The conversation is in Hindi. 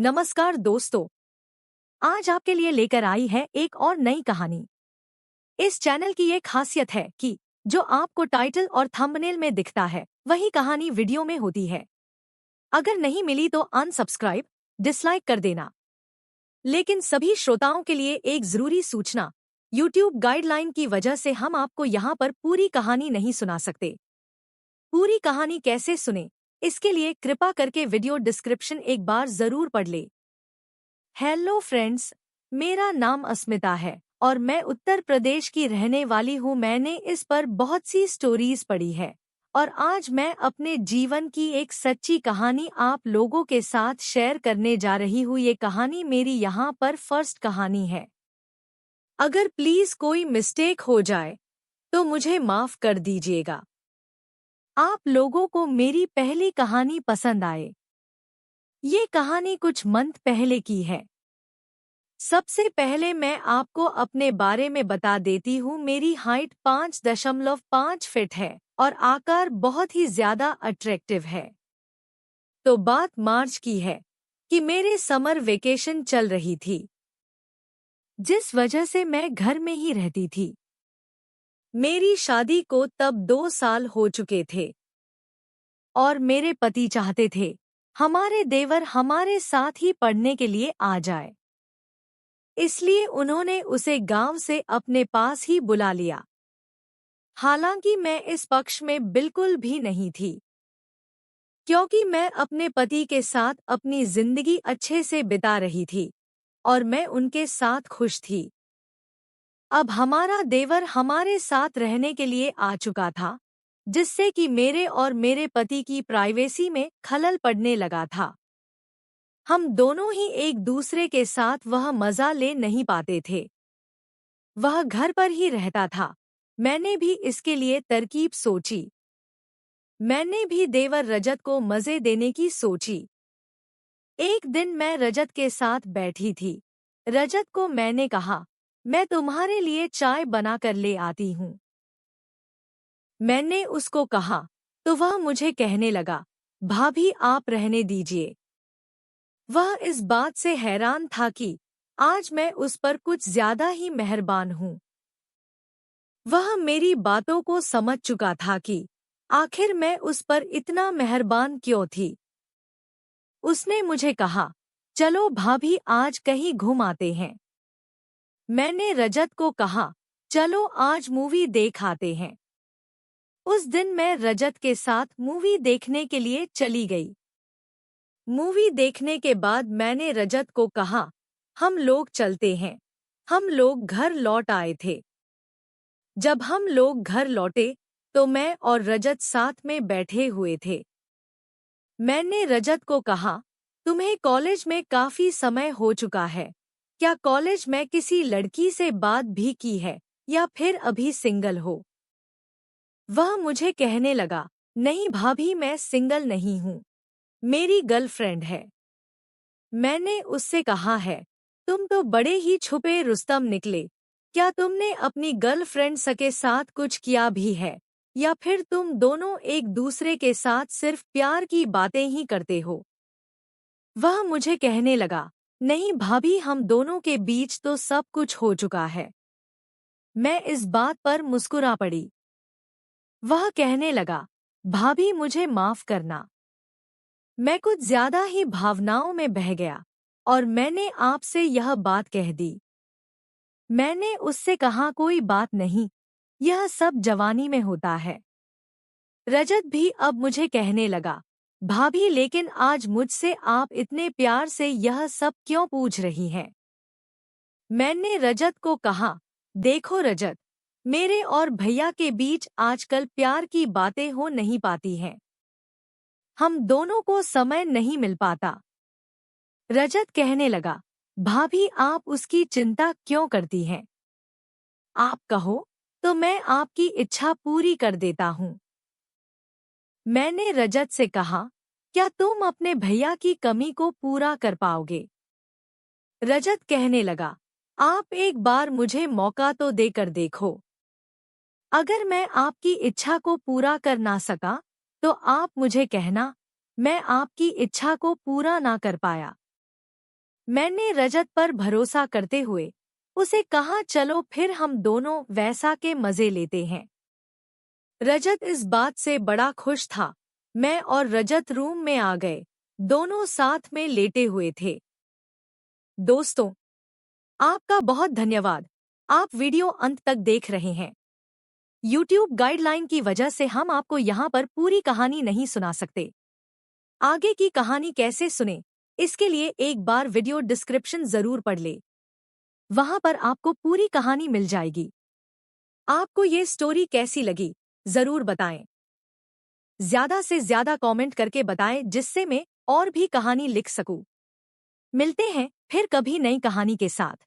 नमस्कार दोस्तों, आज आपके लिए लेकर आई है एक और नई कहानी। इस चैनल की ये खासियत है कि जो आपको टाइटल और थंबनेल में दिखता है वही कहानी वीडियो में होती है। अगर नहीं मिली तो अनसब्सक्राइब, डिसलाइक कर देना। लेकिन सभी श्रोताओं के लिए एक जरूरी सूचना, यूट्यूब गाइडलाइन की वजह से हम आपको यहाँ पर पूरी कहानी नहीं सुना सकते। पूरी कहानी कैसे सुने, इसके लिए कृपा करके वीडियो डिस्क्रिप्शन एक बार जरूर पढ़ ले। हेलो फ्रेंड्स, मेरा नाम अस्मिता है और मैं उत्तर प्रदेश की रहने वाली हूँ। मैंने इस पर बहुत सी स्टोरीज पढ़ी है और आज मैं अपने जीवन की एक सच्ची कहानी आप लोगों के साथ शेयर करने जा रही हूँ। ये कहानी मेरी यहाँ पर फर्स्ट कहानी है। अगर प्लीज कोई मिस्टेक हो जाए तो मुझे माफ कर दीजिएगा। आप लोगों को मेरी पहली कहानी पसंद आए। ये कहानी कुछ मंथ पहले की है। सबसे पहले मैं आपको अपने बारे में बता देती हूँ। मेरी हाइट 5.5 फीट है और आकार बहुत ही ज्यादा अट्रैक्टिव है। तो बात मार्च की है कि मेरे समर वेकेशन चल रही थी, जिस वजह से मैं घर में ही रहती थी। मेरी शादी को तब 2 साल हो चुके थे और मेरे पति चाहते थे हमारे देवर हमारे साथ ही पढ़ने के लिए आ जाए, इसलिए उन्होंने उसे गांव से अपने पास ही बुला लिया। हालांकि मैं इस पक्ष में बिल्कुल भी नहीं थी, क्योंकि मैं अपने पति के साथ अपनी जिंदगी अच्छे से बिता रही थी और मैं उनके साथ खुश थी। अब हमारा देवर हमारे साथ रहने के लिए आ चुका था, जिससे कि मेरे और मेरे पति की प्राइवेसी में खलल पड़ने लगा था। हम दोनों ही एक दूसरे के साथ वह मजा ले नहीं पाते थे। वह घर पर ही रहता था। मैंने भी इसके लिए तरकीब सोची। मैंने भी देवर रजत को मजे देने की सोची। एक दिन मैं रजत के साथ बैठी थी। रजत को मैंने कहा, मैं तुम्हारे लिए चाय बना कर ले आती हूँ। मैंने उसको कहा तो वह मुझे कहने लगा, भाभी आप रहने दीजिए। वह इस बात से हैरान था कि आज मैं उस पर कुछ ज्यादा ही मेहरबान हूँ। वह मेरी बातों को समझ चुका था कि आखिर मैं उस पर इतना मेहरबान क्यों थी। उसने मुझे कहा, चलो भाभी आज कहीं घूम आते हैं। मैंने रजत को कहा, चलो आज मूवी देख आते हैं। उस दिन मैं रजत के साथ मूवी देखने के लिए चली गई। मूवी देखने के बाद मैंने रजत को कहा, हम लोग चलते हैं। हम लोग घर लौट आए थे। जब हम लोग घर लौटे तो मैं और रजत साथ में बैठे हुए थे। मैंने रजत को कहा, तुम्हें कॉलेज में काफी समय हो चुका है। क्या कॉलेज में किसी लड़की से बात भी की है या फिर अभी सिंगल हो? वह मुझे कहने लगा, नहीं भाभी मैं सिंगल नहीं हूँ, मेरी गर्लफ्रेंड है। मैंने उससे कहा है, तुम तो बड़े ही छुपे रुस्तम निकले। क्या तुमने अपनी गर्लफ्रेंड के साथ कुछ किया भी है या फिर तुम दोनों एक दूसरे के साथ सिर्फ प्यार की बातें ही करते हो? वह मुझे कहने लगा, नहीं भाभी हम दोनों के बीच तो सब कुछ हो चुका है। मैं इस बात पर मुस्कुरा पड़ी। वह कहने लगा, भाभी मुझे माफ करना। मैं कुछ ज्यादा ही भावनाओं में बह गया और मैंने आपसे यह बात कह दी। मैंने उससे कहा, कोई बात नहीं, यह सब जवानी में होता है। रजत भी अब मुझे कहने लगा, भाभी लेकिन आज मुझसे आप इतने प्यार से यह सब क्यों पूछ रही हैं? मैंने रजत को कहा, देखो रजत, मेरे और भैया के बीच आजकल प्यार की बातें हो नहीं पाती हैं। हम दोनों को समय नहीं मिल पाता। रजत कहने लगा, भाभी आप उसकी चिंता क्यों करती हैं? आप कहो तो मैं आपकी इच्छा पूरी कर देता हूँ। मैंने रजत से कहा, क्या तुम अपने भैया की कमी को पूरा कर पाओगे? रजत कहने लगा, आप एक बार मुझे मौका तो देकर देखो। अगर मैं आपकी इच्छा को पूरा कर ना सका तो आप मुझे कहना, मैं आपकी इच्छा को पूरा ना कर पाया। मैंने रजत पर भरोसा करते हुए उसे कहा, चलो फिर हम दोनों वैसा के मजे लेते हैं। रजत इस बात से बड़ा खुश था। मैं और रजत रूम में आ गए। दोनों साथ में लेटे हुए थे। दोस्तों, आपका बहुत धन्यवाद। आप वीडियो अंत तक देख रहे हैं। YouTube गाइडलाइन की वजह से हम आपको यहाँ पर पूरी कहानी नहीं सुना सकते। आगे की कहानी कैसे सुने, इसके लिए एक बार वीडियो डिस्क्रिप्शन जरूर पढ़ ले। वहाँ पर आपको पूरी कहानी मिल जाएगी। आपको ये स्टोरी कैसी लगी, जरूर बताएं। ज्यादा से ज्यादा कमेंट करके बताएं, जिससे मैं और भी कहानी लिख सकूं। मिलते हैं फिर कभी नई कहानी के साथ।